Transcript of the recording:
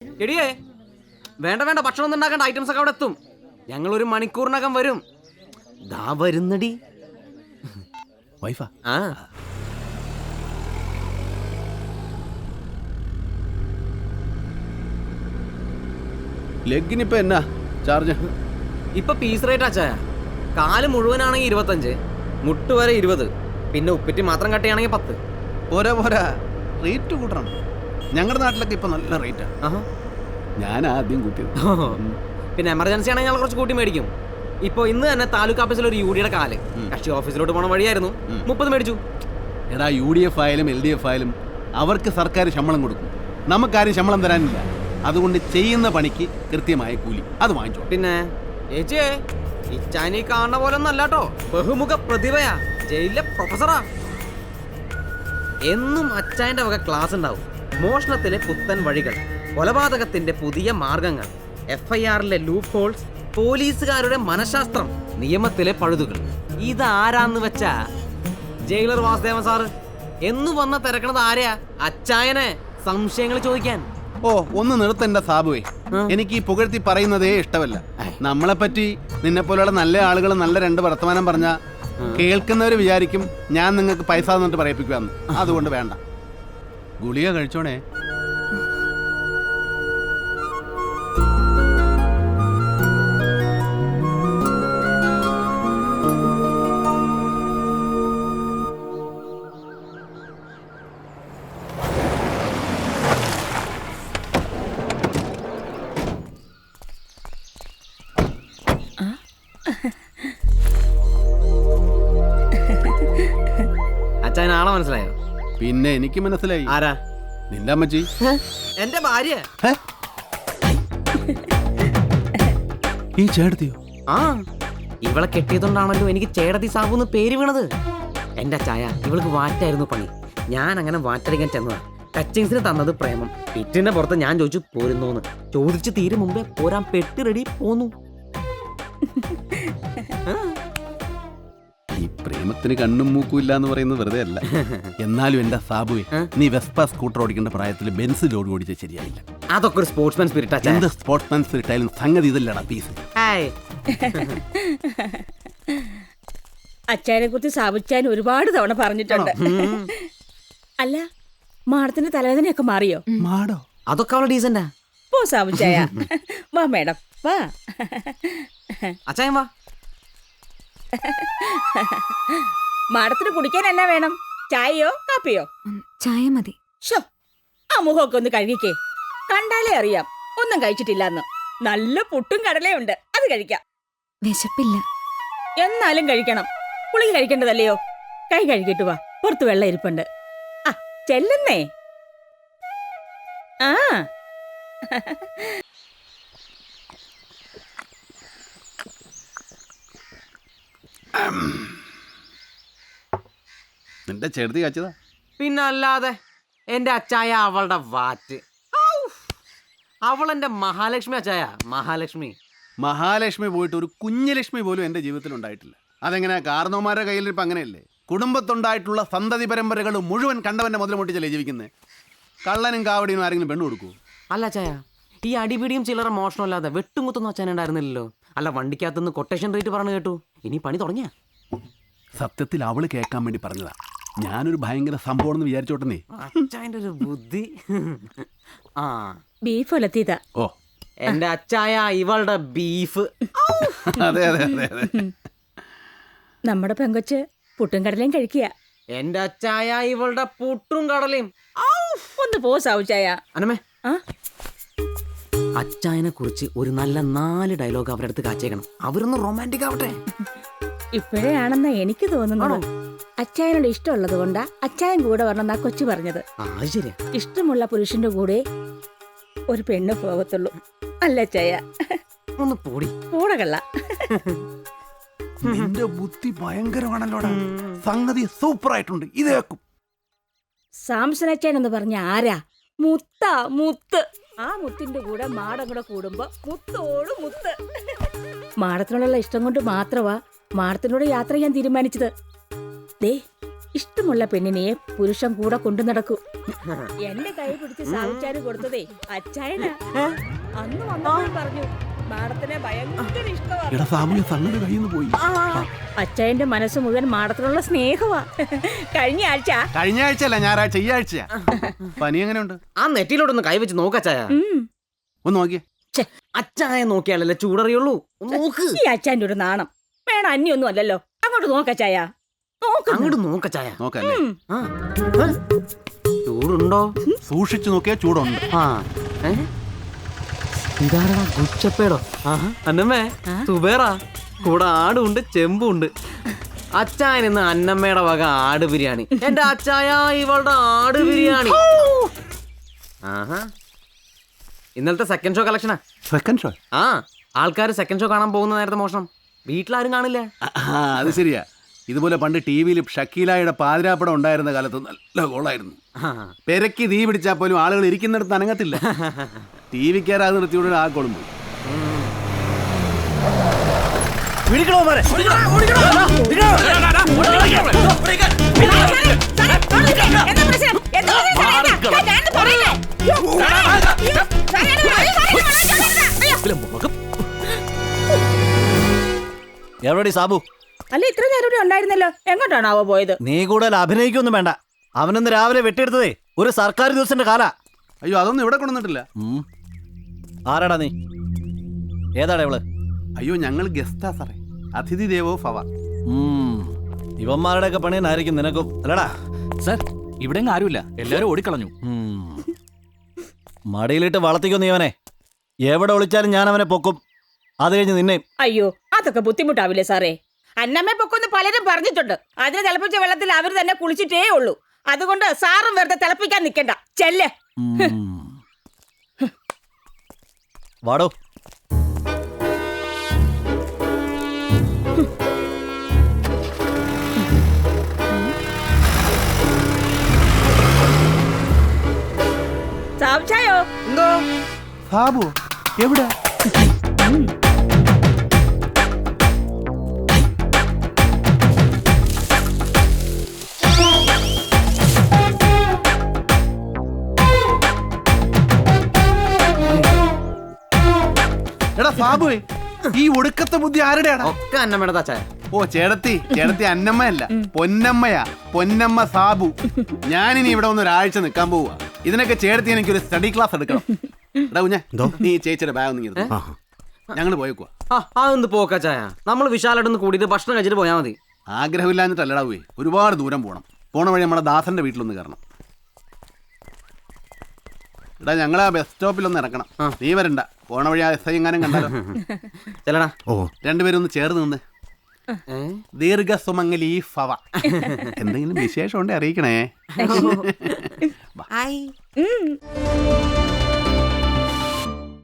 എടിയേ വേണ്ട വേണ്ട ഭക്ഷണം ഒന്നും ഉണ്ടാക്കേണ്ട, ഐറ്റംസ് ഒക്കെ അവിടെ എത്തും. ഞങ്ങൾ 1 മണിക്കൂറിനകം വരും. ദാ വരുന്നടി. വൈഫാ? ആ ലെഗിനിപ്പോ എന്നാ ചാർജ്? ഇപ്പൊ പീസ് റേറ്റ് അച്ചായ. കാല് മുഴുവനാണെങ്കിൽ 25, മുട്ട് വരെ 20, പിന്നെ ഉപ്പിറ്റി മാത്രം കട്ടിയാണെങ്കിൽ 10. പോരാ പോരാ, റേറ്റ് കൂട്ടണം. ഞങ്ങളുടെ നാട്ടിലൊക്കെ ഇപ്പൊ നല്ല റേറ്റാണ്. ഞാൻ ആദ്യം കൂട്ടിയത്. പിന്നെ എമർജൻസി ആണെങ്കിൽ ഞങ്ങൾ കുറച്ച് കൂട്ടി മേടിക്കും. ഇപ്പൊ ഇന്ന് തന്നെ താലൂക്ക് ഓഫീസിൽ ഒരു യൂഡിയുടെ കാല് കക്ഷി ഓഫീസിലോട്ട് പോണ വഴിയായിരുന്നു, 30 മേടിച്ചു. എടാ, UDF ആയാലും LDF ആയാലും അവർക്ക് സർക്കാർ ശമ്പളം കൊടുക്കും. നമുക്കാരും ശമ്പളം തരാനില്ല. അതുകൊണ്ട് ചെയ്യുന്ന പണിക്ക് കൃത്യമായ കൂലി അത് വാങ്ങിച്ചോ. പിന്നെ ഏച്ചിയെ ഇച്ചാനി കാണുന്ന പോലെ ഒന്നും അല്ലാട്ടോ, ബഹുമുഖ പ്രതിഭയാ, ജയിലിലെ പ്രൊഫസറാ. എന്നും അച്ചായന്റെ വക ക്ലാസ് ഉണ്ടാവും. മോഷണത്തിലെ പുത്തൻ വഴികൾ, കൊലപാതകത്തിന്റെ പുതിയ മാർഗങ്ങൾ, FIRലെ ലൂപ്പ് ഹോൾസ്, പോലീസുകാരുടെ മനഃശാസ്ത്രം, നിയമത്തിലെ പഴുതുകൾ. ഇതാരാന്ന് വെച്ചാ ജയിലർ വാസുദേവൻ സാറ്. എന്നു വന്ന തിരക്കണത് ആരെയാ? അച്ചായനെ സംശയങ്ങൾ ചോദിക്കാൻ. ഓ, ഒന്ന് നിർത്തണ്ട സാബുവേ. എനിക്ക് ഈ പുകഴ്ത്തി പറയുന്നതേ ഇഷ്ടമല്ല. നമ്മളെ പറ്റി നിന്നെ പോലെയുള്ള നല്ല ആളുകൾ നല്ല 2 വർത്തമാനം പറഞ്ഞാൽ കേൾക്കുന്നവർ വിചാരിക്കും ഞാൻ നിങ്ങൾക്ക് പൈസ തന്നിട്ട് പറയിപ്പിക്കുവാന്ന്. അതുകൊണ്ട് വേണ്ട. ഗുളിക കഴിച്ചോണേ. അച്ചായൻ ആളെ മനസ്സിലായോ? പിന്നെ എനിക്ക് മനസ്സിലായി. ആരാ? നിന്റെ അമ്മച്ചി, എന്റെ ഭാര്യ. ഈ ചേട്ടത്തിയോ? ആ, ഇവളെ കെട്ടിയതുകൊണ്ടാണല്ലോ എനിക്ക് ചേടത്തി സാബുന്ന് പേര് വീണത്. എന്റെ ചായ ഇവൾക്ക് വാറ്റായിരുന്നു പണി. ഞാൻ അങ്ങനെ വാറ്റടിക്കാൻ ചെന്നതാ. ടച്ചിങ്സിന് തന്നത് പ്രേമം. പിറ്റിന്റെ പുറത്ത് ഞാൻ ചോദിച്ചു പോരുന്നോന്ന്. ചോദിച്ച് തീരെ മുമ്പേ പോരാൻ പെട്ടി റെഡി പോന്നു. ഈ പ്രേമത്തിന് കണ്ണും മൂക്കും ഇല്ല എന്ന് പറയുന്നത് വെറുതെ അല്ല. എന്നാലും എന്റെ സാബുവേ, നീ വെസ്പ സ്കൂട്ടർ ഓടിക്കേണ്ട പ്രായത്തിൽ ബെൻസ് ലോഡ് ഓടിച്ച ശരിയായില്ല. അതൊക്കെ ഒരു സ്പോർട്സ്മാൻ സ്പിരിറ്റ്. എന്ത് സ്പോർട്സ്മാൻ സ്പിരിറ്റ് ആയാലും സംഗതി ഇതല്ലടാ പീസ്. അച്ചായനെ കുറിച്ച് സാബുച്ചാൻ ഒരുപാട് തവണ പറഞ്ഞിട്ടുണ്ട്. അല്ല, മാഡത്തിന്റെ തലവേദനയൊക്കെ മാറിയോ? മാടോ? അതൊക്കെ അവളെ ഡീസന്റാ. പോ സാബുച്ചായ. വാ മേഡം, വാ. അച്ചായൻ വാ. മാഡത്തിന് കുടിക്കാൻ എന്നാ വേണം? ചായയോ കാപ്പിയോ? ചായ മതി. ഷോ, ആ മുഖമൊക്കെ ഒന്ന് കഴുകിക്കേ. കണ്ടാലേ അറിയാം ഒന്നും കഴിച്ചിട്ടില്ലെന്ന്. നല്ല പുട്ടും കടലയും ഉണ്ട്, അത് കഴിക്കാം. വിശപ്പില്ല. എന്നാലും കഴിക്കണം. പുളിക്ക് കഴിക്കേണ്ടതല്ലയോ? കൈ കഴുകിട്ട് വാ, പുറത്ത് വെള്ളം ഇരിപ്പുണ്ട്. ആ ചെല്ലുന്നേ. ആ നിന്റെ ചേട്ടത്തി കാച്ചതാ. പിന്നല്ലാതെ എന്റെ അച്ചായ അവളുടെ വാറ്റ്. അവളെന്റെ മഹാലക്ഷ്മി അച്ചായ, മഹാലക്ഷ്മി. മഹാലക്ഷ്മി പോയിട്ട് ഒരു കുഞ്ഞലക്ഷ്മി പോലും എൻ്റെ ജീവിതത്തിൽ ഉണ്ടായിട്ടില്ല. അതെങ്ങനെ? കാർന്നോമാരുടെ കയ്യിൽ ഇപ്പം അങ്ങനെയല്ലേ? കുടുംബത്തുണ്ടായിട്ടുള്ള സന്തതി പരമ്പരകൾ മുഴുവൻ കണ്ടവൻ്റെ മുതൽ മുട്ടിച്ചല്ലേ ജീവിക്കുന്നത്. കള്ളനും കാവടിയും ആരെങ്കിലും പെണ്ണു കൊടുക്കൂ? അല്ല അച്ചായ, ഈ അടിപിടിയും ചില്ലറ മോഷണമല്ലാതെ വെട്ടും കുത്തൊന്നും അച്ചാൻ ഉണ്ടായിരുന്നില്ലല്ലോ. അല്ല, വണ്ടിക്കകത്തുനിന്ന് കൊട്ടേഷൻ റേറ്റ് പറഞ്ഞു കേട്ടു. ഇനി പണി തുടങ്ങിയ? സത്യത്തിൽ അവള് കേൾക്കാൻ വേണ്ടി പറഞ്ഞതാ. ഞാനൊരു ഭയങ്കര സംഭവം വിചാരിച്ചോട്ടെ. അച്ചായന്റെ ഒരു ബുദ്ധി. ആ, ബീഫ് ഒലത്തിയതാ. ഓ, എന്റെ അച്ചായ ഇവളുടെ ബീഫ്. അതെ അതെ അതെ അതെ. നമ്മുടെ പെങ്കൊച്ച് പുട്ടും കടലയും കഴിക്കുക. എന്റെ അച്ചായ ഇവളുടെ പുട്ടും കടലയും. ഒന്ന് പോ സാവുച്ചായ. അനമേ, ആ അച്ചായനെ കുറിച്ച് ഒരു നല്ല 4 ഡയലോഗ് അവരുടെ അടുത്ത് കാച്ചേക്കണം. അവരൊന്ന് റൊമാൻറ്റിക് ആവട്ടെ. ഇപ്പോഴേ ആണെന്നാ എനിക്ക് തോന്നുന്നത്. അച്ചായനോട് ഇഷ്ടമുള്ളത് കൊണ്ടാ അച്ചായൻ കൂടെ വരണമെന്നാ കൊച്ചു പറഞ്ഞത്. ശരിയാ. ഇഷ്ടമുള്ള പുരുഷന്റെ കൂടെ ഒരു പെണ്ണ് പോകത്തുള്ളൂ. അല്ല അച്ചായ? ഒന്ന് പൊടി കൂടകള്ള. നിന്റെ ബുദ്ധി ഭയങ്കരമാണല്ലോടാ. സംഗതി സൂപ്പർ ആയിട്ടുണ്ട്. ഇതേക്കും സാംസൺ അച്ചായൻ എന്ന് പറഞ്ഞ ആരാ? മുത്താ, മുത്ത്. ആ മുത്തിന്റെ കൂടെ മാടം കൂടെ കൂടുമ്പോ മുത്തോട് മുത്ത്. മാടത്തിനോടുള്ള ഇഷ്ടം കൊണ്ട് മാത്രമാ മാടത്തിനോട് യാത്ര ചെയ്യാൻ തീരുമാനിച്ചത്. ദേ, ഇഷ്ടമുള്ള പെണ്ണിനെ പുരുഷൻ കൂടെ കൊണ്ടു നടക്കൂ. എന്റെ കൈ പിടിച്ച് സാവിച്ചാര് കൊടുത്തതേ അച്ചായനാ. അന്ന് വന്നപ്പോൾ പറഞ്ഞു മാഡത്തിനെ ഭയങ്കര ഇഷ്ടമാണ്. എടാ സാബുയെ സംഗതി കയ്യിൽ നിന്ന് പോയി. അച്ചായന്റെ മനസ്സ് മുഴുവൻ മാഡത്തിനുള്ള സ്നേഹമാ. കഴിഞ്ഞ ആഴ്ച അല്ല ഞായറാഴ്ച, ഈ ആഴ്ചയാ. പനി എങ്ങനെയുണ്ട്? ആ നെറ്റിലോട്ടൊന്ന് കൈവച്ച് നോക്കച്ചായ. ഒന്ന് നോക്കിയേ. അച്ചായ നോക്കിയാലല്ലേ ചൂടറിയുള്ളൂ. നോക്ക്. ഈ അച്ചായന്റെ ഒരു നാണം. വേണം അന്യൊന്നും അല്ലല്ലോ. അങ്ങോട്ട് നോക്കച്ചായ. അങ്ങോട്ട് നോക്കച്ചായ. നോക്കല്ലേ? ചൂടുണ്ടോ? സൂക്ഷിച്ചു നോക്കിയാ ചൂടുണ്ട്. ആ ഇതാരാ ഗുച്ചപ്പേടോ? അന്നമ്മേ സുബേറാ. കൂടെ ആടുണ്ട്, ചെമ്പുണ്ട്. അച്ചായൻ ഇന്ന് അന്നമ്മയുടെ വക ആട് ബിരിയാണി. എന്റെ അച്ചായ ഇവളുടെ ആട് ബിരിയാണി. ആഹാ, ഇന്നലത്തെ സെക്കൻഡ് ഷോ കളക്ഷനാ. Second show? ആ, ആൾക്കാർ സെക്കൻഡ് ഷോ കാണാൻ പോകുന്ന നേരത്തെ മോഷണം. വീട്ടിലാരും കാണില്ല. അത് ശരിയാ. ഇതുപോലെ പണ്ട് ടി വിയിൽ ഷക്കീലായുടെ പാതിരാപ്പടം ഉണ്ടായിരുന്ന കാലത്ത് നല്ല ഗോളായിരുന്നു. പെരക്കി തീ പിടിച്ചാൽ പോലും ആളുകൾ ഇരിക്കുന്നിടത്ത് അനങ്ങത്തില്ല. ടി വിക്കാരാത് നിർത്തിയോടെ ആ ഗോളും പോയി. എവിടെ സാബു? അല്ല, ഇത്ര നേരം ഇവിടെ ഉണ്ടായിരുന്നല്ലോ. എങ്ങോട്ടാണാവോ പോയത്? നീ കൂടുതൽ അഭിനയിക്കൊന്നും വേണ്ട. അവനൊന്ന് രാവിലെ വെട്ടിയെടുത്തതേ ഒരു സർക്കാർ ദിവസത്തിന്റെ കാല. അയ്യോ, അതൊന്നും ഇവിടെ കൊണ്ടുവന്നിട്ടില്ല. ആരാടാ നീ? ഏതാടാ ഇവള്? അയ്യോ, ഞങ്ങൾ ഗസ്റ്റാ സാറേ. അതിഥി ദേവോ ഭവ. ഇവന്മാരുടെ ഒക്കെ പണിയെന്നായിരിക്കും നിനക്കും അല്ലടാ? സർ, ഇവിടെ ആരുമില്ല, എല്ലാരും ഓടിക്കളഞ്ഞു. മടിയിലിട്ട് വളർത്തിക്കോ നീ അവനെ. എവിടെ ഒളിച്ചാലും ഞാൻ അവനെ പൊക്കും. അത് കഴിഞ്ഞ് നിന്നെ. അയ്യോ, അതൊക്കെ ബുദ്ധിമുട്ടാവില്ലേ സാറേ? അന്നമ്മയെ പൊക്കൊന്ന് പലരും പറഞ്ഞിട്ടുണ്ട്. അതിന് തിളപ്പിച്ച വെള്ളത്തിൽ അവർ തന്നെ കുളിച്ചിട്ടേ ഉള്ളൂ. അതുകൊണ്ട് സാറും വെറുതെ തിളപ്പിക്കാൻ നിൽക്കണ്ട. ചെല്ല്. വാടോ. സാവിച്ചായോ? എന്തോ സാബു എവിടെ? എടാ സാബുവേ, ഈ ഒടുക്കത്തെ ബുദ്ധി ആരുടെയാണ്? ഒക്കെ അന്നമ്മയുടെ അച്ചായ. ഓ, ചേടത്തി അന്നമ്മയല്ല, പൊന്നമ്മയാ. പൊന്നമ്മ സാബു. ഞാനിനി ഇവിടെ ഒന്ന് ഒരാഴ്ച നിൽക്കാൻ പോവുക. ഇതിനൊക്കെ ചേടത്തി എനിക്കൊരു സ്റ്റഡി ക്ലാസ് എടുക്കണം. എടാ കുഞ്ഞെ, നീ ചേച്ചിയുടെ ബാഗ് ഒന്ന് ഞങ്ങൾ പോയേക്കുവാ. അതൊന്ന് പോക്കച്ചായ. നമ്മൾ വിശാലായിട്ടൊന്ന് കൂടിയിട്ട് ഭക്ഷണം കഴിച്ചിട്ട് പോയാൽ മതി. ആഗ്രഹമില്ലാഞ്ഞിട്ടല്ലടാ പോയി, ഒരുപാട് ദൂരം പോകണം. പോണ വഴി നമ്മുടെ ദാസന്റെ വീട്ടിലൊന്ന് കയറണം. എടാ, ഞങ്ങൾ ആ ബസ് സ്റ്റോപ്പിലൊന്ന് ഇറക്കണം. നീ വരണ്ട. പോണ വഴി ആ എസ് ഐ എങ്ങാനും കണ്ടാലോ. ചെല്ലടാ. ഓ, രണ്ടുപേരും ഒന്ന് ചേർന്ന് നിന്ന്. ദീർഘസുമംഗലി ഭവ. എന്തെങ്കിലും വിശേഷം ഉണ്ടെ അറിയിക്കണേ. ഉം.